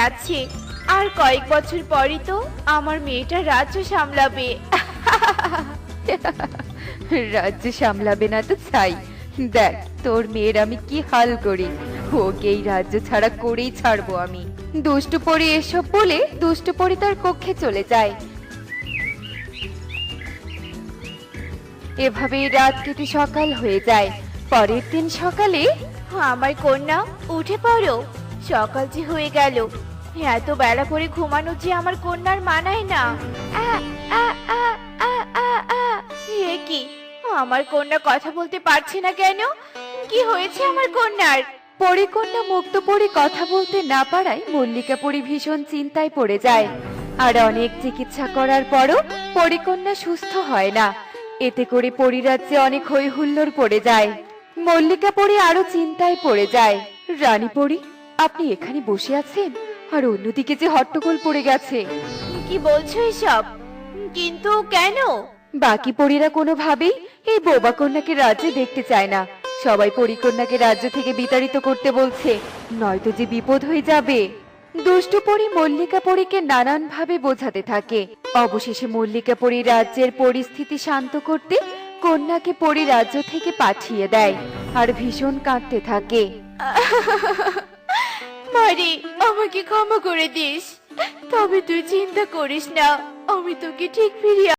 যাচ্ছে। আর কয়েক বছর পরই তো আমার মেয়েটা রাজ্য সামলাবে। রাজ্য সামলাবে না তো ছাই। দেখ তোর মেয়ের আমি কি হাল করি। ওকে এই রাজ্য ছাড়া করেই ছাড়বো আমি। দুষ্টু পরি এসব বলে দুষ্টু পরি তার কক্ষে চলে যায়। এভাবেই রাত কেটে সকাল হয়ে যায়। পরের দিন সকালে আমার কন্যা, উঠে পড়ো, সকাল যে হয়ে গেল। এত বেলা করে ঘুমানো যে আমার কন্যার মানায় না। আ, আ, আ, আ, আ, আ। এ কি, আমার কন্যা কথা বলতে পারছে না কেন? কি হয়েছে আমার কন্যার? পরিকন্যা মুক্ত পরি কথা বলতে না পারায় মল্লিকা পরি ভীষণ চিন্তায় পড়ে যায়। আর অনেক চিকিৎসা করার পরও পরিকন্যা সুস্থ হয় না। এতে করে পরিরাজ্যে অনেক হই হুল্লোড় পড়ে যায়। মল্লিকা পরি আরো চিন্তায় পড়ে যায়। রানী পরি, আপনি এখানে বসে আছেন আর অন্যদিকে যে হট্টগোল পড়ে গেছে। কি বলছো এসব? কিন্তু কেন? বাকি পরীরা কোনোভাবেই এই বোবা কন্যাকে রাজ্যে দেখতে চায় না। সবাই পরিকন্যাকে রাজ্য থেকে বিতাড়িত করতে বলছে, নয়তো যে বিপদ হয়ে যাবে। দুষ্টু পরী মল্লিকা পরীকে নানান ভাবে বোঝাতে থাকে। অবশেষে মল্লিকা পরী রাজ্যের পরিস্থিতি শান্ত করতে কন্যাকে পরী রাজ্য থেকে পাঠিয়ে দেয় আর ভীষণ কাঁদতে থাকে। মারি, আমাকে ক্ষমা করে দিস। তবে তুই চিন্তা করিস না, আমি তোকে ঠিক ফিরিয়ে